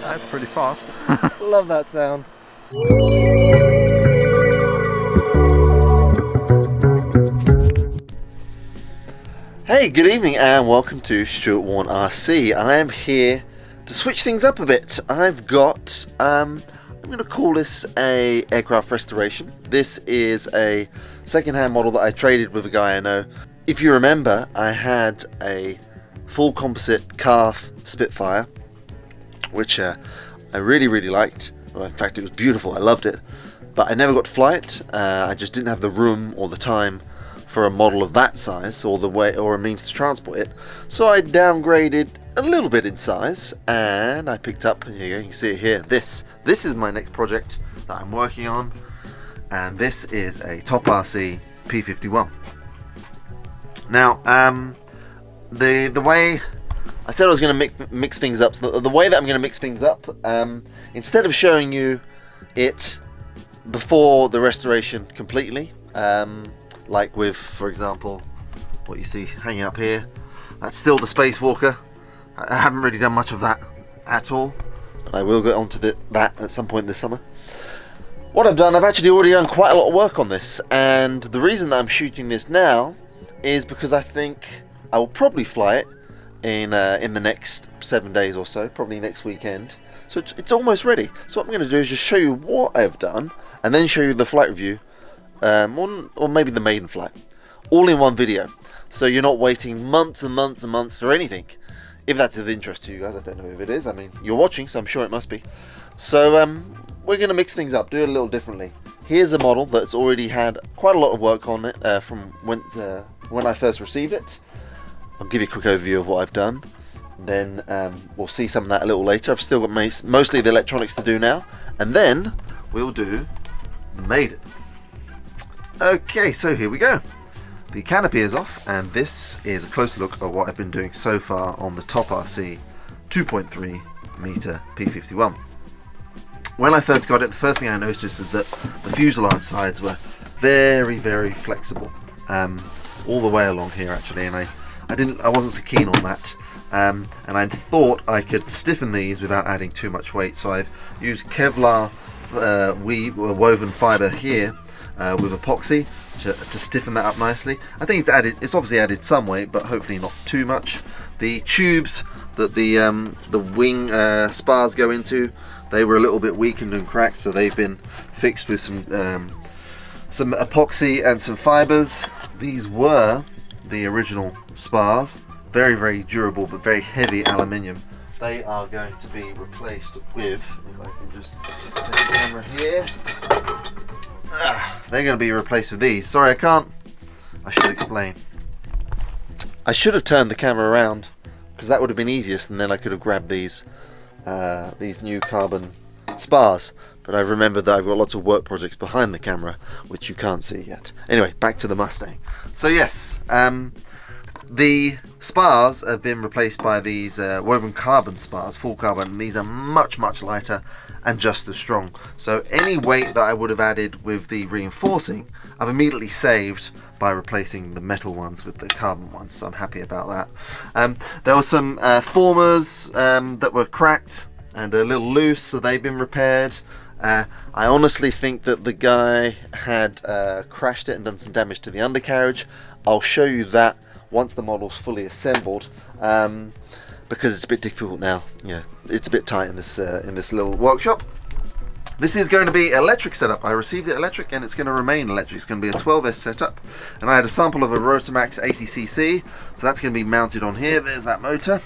That's pretty fast. Love that sound. Hey, good evening and welcome to Stuart Warren RC. I am here to switch things up a bit. I've got, I'm going to call this a aircraft restoration. This is a second-hand model that I traded with a guy I know. If you remember, I had a full composite CARF Spitfire, which I really liked. Well, in fact, it was beautiful. I loved it, but I never got to fly it. I just didn't have the room or the time for a model of that size, or a means to transport it. So I downgraded a little bit in size, and I picked up. Here you go, you can see it here. This is my next project that I'm working on, and this is a Top RC P-51. Now, the way I said I was going to mix things up, so the way that I'm going to mix things up, instead of showing you it before the restoration completely, like with, for example, what you see hanging up here, that's still the Spacewalker. I haven't really done much of that at all, but I will get onto that at some point this summer. What I've done, I've actually already done quite a lot of work on this, and the reason that I'm shooting this now is because I think I will probably fly it in the next 7 days or so, probably next weekend. So it's almost ready. So what I'm going to do is just show you what I've done, and then show you the flight review, or maybe the maiden flight, all in one video. So you're not waiting months and months and months for anything. If that's of interest to you guys, I don't know if it is. I mean, you're watching, so I'm sure it must be. So we're going to mix things up, do it a little differently. Here's a model that's already had quite a lot of work on it from when I first received it. I'll give you a quick overview of what I've done. Then we'll see some of that a little later. I've still got mostly the electronics to do now. And then we'll do Maiden. Okay, so here we go. The canopy is off, and this is a closer look at what I've been doing so far on the Top RC 2.3 meter P-51. When I first got it, the first thing I noticed is that the fuselage sides were very flexible, all the way along here actually, and I wasn't so keen on that, and I thought I could stiffen these without adding too much weight. So I've used Kevlar woven fibre here with epoxy to stiffen that up nicely. I think it's obviously added some weight, but hopefully not too much. The tubes that the wing spars go into, they were a little bit weakened and cracked, so they've been fixed with some epoxy and some fibres. These were the original spars, very durable but very heavy aluminium. They are going to be replaced with, if I can just take the camera here, they're going to be replaced with these. Sorry, I should explain. I should have turned the camera around, because that would have been easiest, and then I could have grabbed these new carbon spars. But I remember that I've got lots of work projects behind the camera, which you can't see yet. Anyway, back to the Mustang. So yes, the spars have been replaced by these woven carbon spars, full carbon, and these are much lighter and just as strong. So any weight that I would have added with the reinforcing, I've immediately saved by replacing the metal ones with the carbon ones, so I'm happy about that. There were some formers that were cracked and a little loose, so they've been repaired. I honestly think that the guy had crashed it and done some damage to the undercarriage. I'll show you that once the model's fully assembled, because it's a bit difficult now. Yeah, it's a bit tight in this little workshop. This is going to be electric setup. I received it electric, and it's going to remain electric. It's going to be a 12S setup, and I had a sample of a RotoMax 80cc, so that's going to be mounted on here. There's that motor.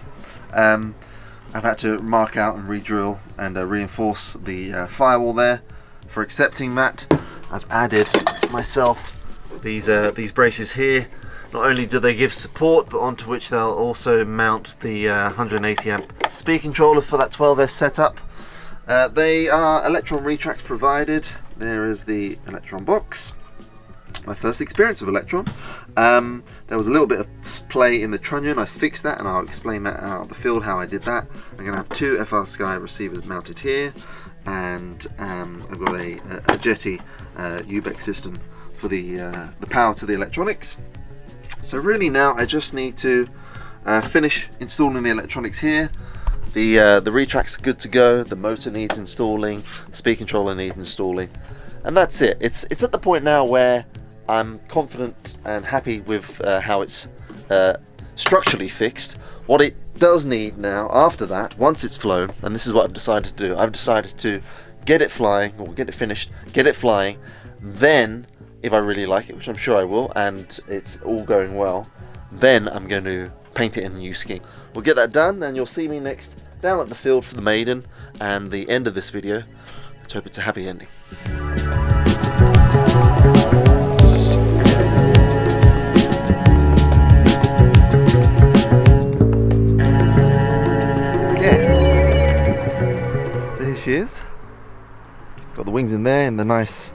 I've had to mark out and re-drill and reinforce the firewall there for accepting that. I've added myself these braces here. Not only do they give support, but onto which they'll also mount the 180 amp speed controller for that 12S setup. They are Electron retracts provided. There is the Electron box. My first experience with Electron. There was a little bit of play in the trunnion. I fixed that, and I'll explain that out of the field how I did that. I'm going to have two FR Sky receivers mounted here, and I've got a Jeti Ubec system for the power to the electronics. So really now I just need to finish installing the electronics here. The retract's good to go, the motor needs installing, speed controller needs installing, and that's it. It's at the point now where I'm confident and happy with how it's structurally fixed. What it does need now, after that, once it's flown, and this is what I've decided to do, I've decided to get it flying, or get it finished, get it flying, then, if I really like it, which I'm sure I will, and it's all going well, then I'm going to paint it in a new scheme. We'll get that done, and you'll see me next down at the field for the Maiden, and the end of this video. Let's hope it's a happy ending. She is. Got the wings in there and the nice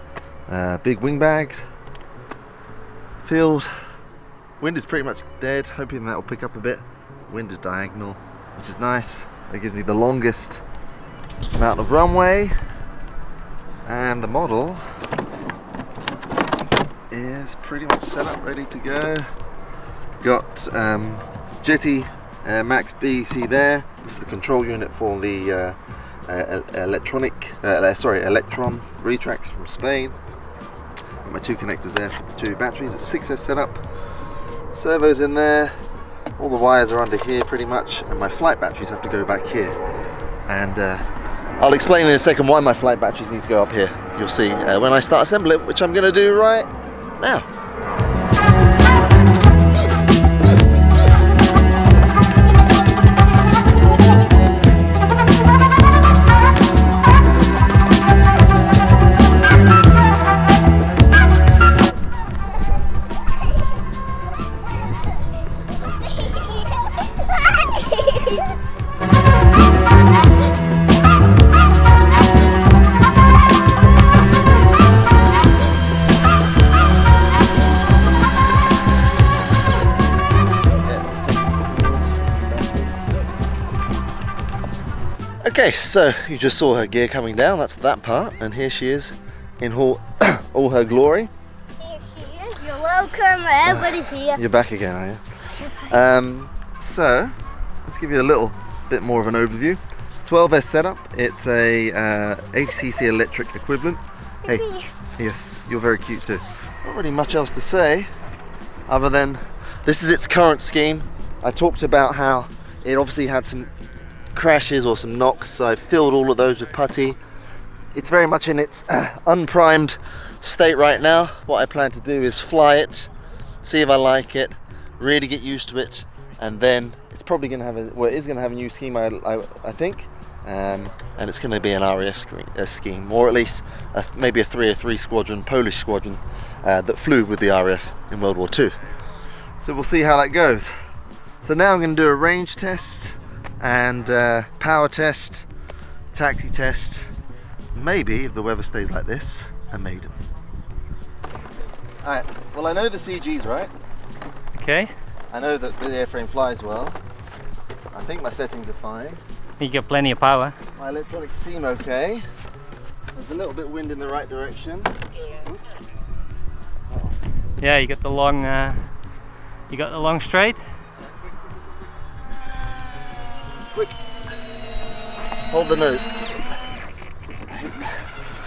big wing bags. Field. Wind is pretty much dead, hoping that will pick up a bit. Wind is diagonal, which is nice. That gives me the longest amount of runway. And the model is pretty much set up, ready to go. Got Jeti Max BC there. This is the control unit for the electron retracts from Spain. Got my two connectors there for the two batteries. It's 6S setup. Servos in there. All the wires are under here pretty much, and my flight batteries have to go back here. And I'll explain in a second why my flight batteries need to go up here. You'll see when I start assembling, which I'm going to do right now. Okay, so you just saw her gear coming down, that's that part, and here she is in all her glory. Here she is, you're welcome, everybody's here. You're back again, are you? So, let's give you a little bit more of an overview. 12S setup, it's a 80cc electric equivalent. Hey, yes, you're very cute too. Not really much else to say, other than this is its current scheme. I talked about how it obviously had some crashes or some knocks, so I filled all of those with putty. It's very much in its unprimed state right now. What I plan to do is fly it, see if I like it, really get used to it, and then it's probably going to have it is going to have a new scheme, I think, and it's going to be an RAF scheme, or at least maybe a 303 squadron, Polish squadron that flew with the RAF in World War II. So we'll see how that goes. So now I'm going to do a range test and power test, taxi test, maybe, if the weather stays like this, a Maiden. Alright, well I know the CG's right. Okay. I know that the airframe flies well. I think my settings are fine. You got plenty of power. My electronics seem okay. There's a little bit of wind in the right direction. Uh-oh. Yeah, you got the long straight. Quick! Hold the nose.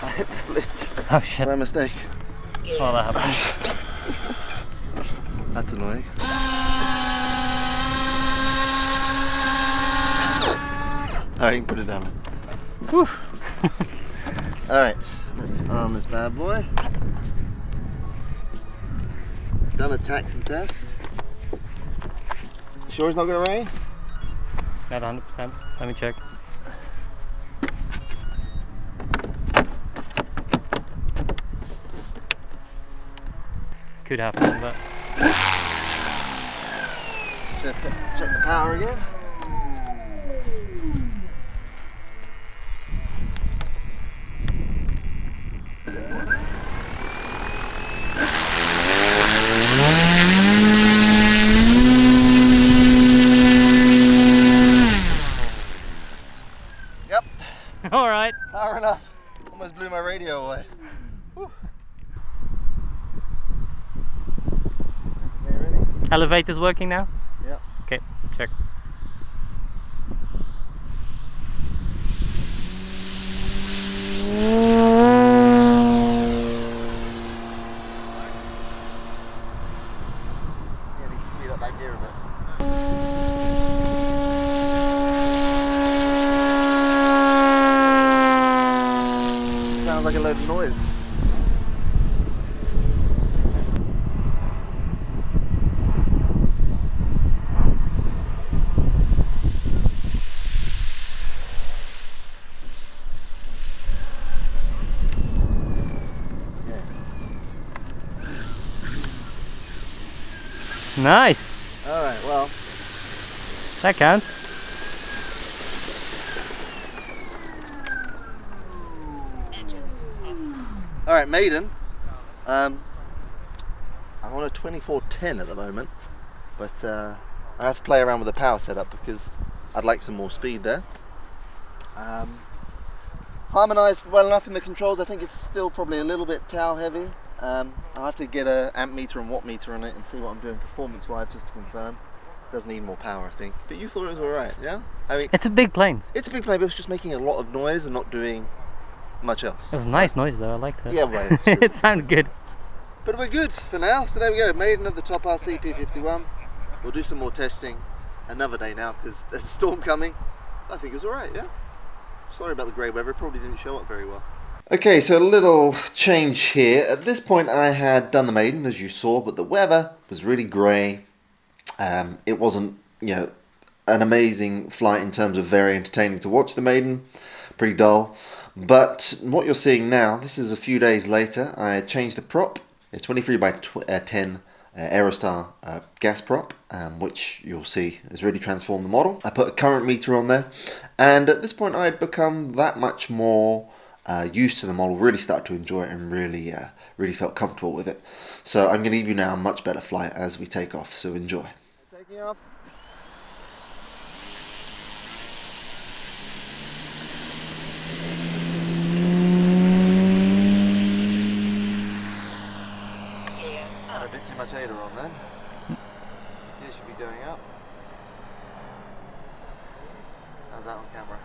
I hit the flip. Oh shit. My mistake. Oh, that happens. That's annoying. Alright, you can put it down. Whew. Alright, let's arm this bad boy. Done a taxi test. Sure it's not going to rain? Not 100%. Let me check. Could happen, but... Check the power again. All right. Power enough. Almost blew my radio away. Whew. Okay, ready? Elevator's working now? Yeah. Okay, check. load of noise. Nice. Alright, well. That counts. Alright, Maiden. I'm on a 2410 at the moment, but I have to play around with the power setup because I'd like some more speed there. Harmonised well enough in the controls. I think it's still probably a little bit towel heavy. I'll have to get a amp meter and watt meter on it and see what I'm doing performance wise just to confirm. Does need more power, I think. But you thought it was alright, yeah? I mean, It's a big plane. it's a big plane, but it's just making a lot of noise and not doing much else. It was a nice noise though, I liked it. Yeah, well, it's true. It sounded good. But we're good for now, so there we go. Maiden of the top RC P-51. We'll do some more testing another day now because there's a storm coming. I think it was alright, yeah? Sorry about the grey weather, it probably didn't show up very well. Okay, so a little change here. At this point I had done the Maiden, as you saw, but the weather was really grey. It wasn't, you know, an amazing flight in terms of very entertaining to watch the Maiden. Pretty dull. But what you're seeing now, this is a few days later. I changed the prop. A 23 by 10 Aerostar gas prop, which you'll see has really transformed the model. I put a current meter on there, and at this point I had become that much more used to the model, really started to enjoy it and really felt comfortable with it. So I'm going to give you now a much better flight as we take off, so enjoy. Taking off. A bit too much aileron then. Gear should be going up. How's that on camera?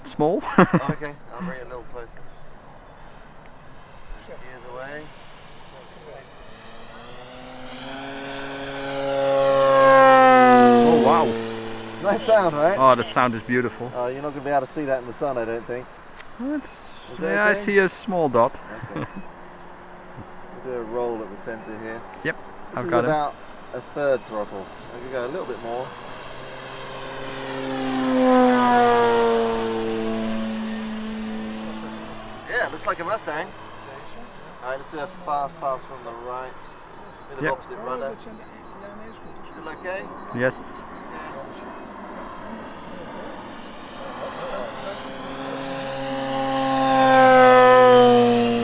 Small. Oh, okay, I'll bring it a little closer. Gears away. Oh wow. Nice sound, right? Oh, the sound is beautiful. Oh, you're not going to be able to see that in the sun, I don't think. It's, Is that yeah, I okay? see a small dot. Okay. We'll do a roll at the centre here. Yep, This I've is got it. about a third throttle. I could go a little bit more. Yeah, looks like a Mustang. Alright, let's do a fast pass from the right. Bit of Yep. opposite rudder. Still okay? Yes.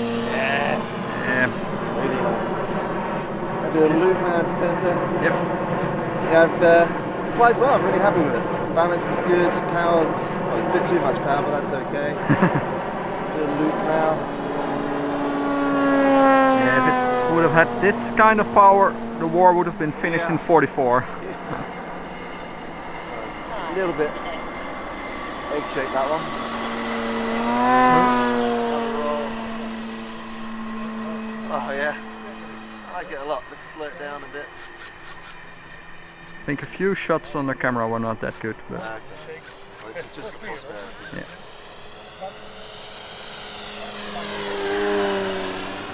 Yeah. Really nice. I do a loop now to centre. Yep. Yeah, it flies well, I'm really happy with it. Balance is good, power's, well, it's a bit too much power, but that's okay. Do a loop now. Yeah, if it would have had this kind of power, the war would have been finished in 44. A little bit egg shake that one. Oh yeah, I like it a lot. Let's slow it down a bit. I think a few shots on the camera were not that good, but Okay. Well, this is just for prosperity. yeah.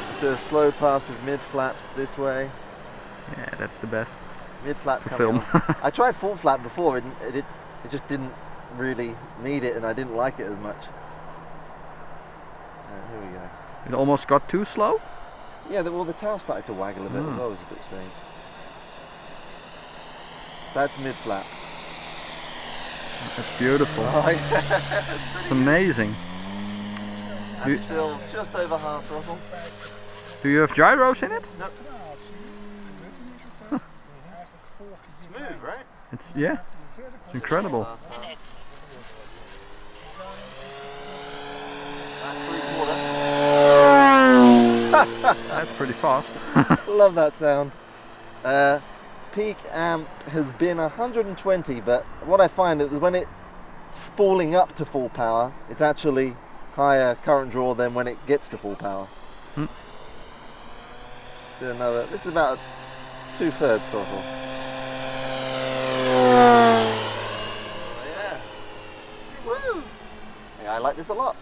Let's do a slow pass with mid flaps this way. Yeah, that's the best. Mid flap To coming film. on. I tried full flap before, and it just didn't really need it, and I didn't like it as much. Here we go. It almost got too slow. Yeah, well, the tail started to waggle a bit as well, it was a bit strange. That's mid flap. That's beautiful. Oh, yeah. It's amazing. And still just over half throttle. Do you have gyros in it? Nope. Smooth, right? It's, yeah, it's incredible. Last pass. That's 3/4. That's pretty fast. Love that sound. Peak amp has been 120, but what I find is when it's spooling up to full power, it's actually higher current draw than when it gets to full power. Do another. This is about 2/3 throttle. Oh, yeah. Woo! Yeah, I like this a lot.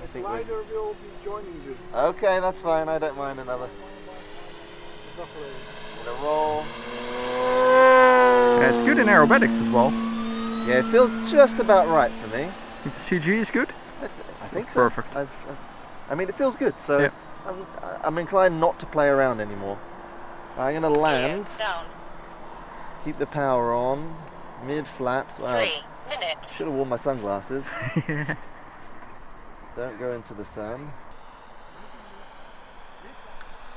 I think we... Glider will be joining you. Okay, that's fine. I don't mind another. Gonna roll. Yeah, it's good in aerobatics as well. Yeah, it feels just about right for me. Think the CG is good? I think so. Perfect. I mean, it feels good, so Yeah. I'm inclined not to play around anymore. I'm gonna land. Down. Keep the power on. Mid-flat. Wow. 3 minutes. Should have worn my sunglasses. Don't go into the sun.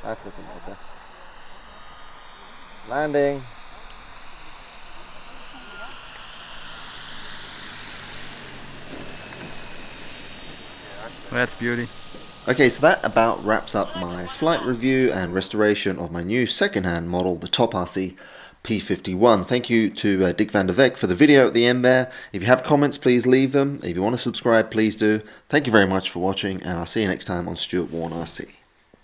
That's looking better. Landing. That's beauty. Okay, so that about wraps up my flight review and restoration of my new second-hand model, the top RC P-51. Thank you to Dick van der Veck for the video at the end there. If you have comments, please leave them. If you want to subscribe, please do. Thank you very much for watching, and I'll see you next time on Stuart Warren RC.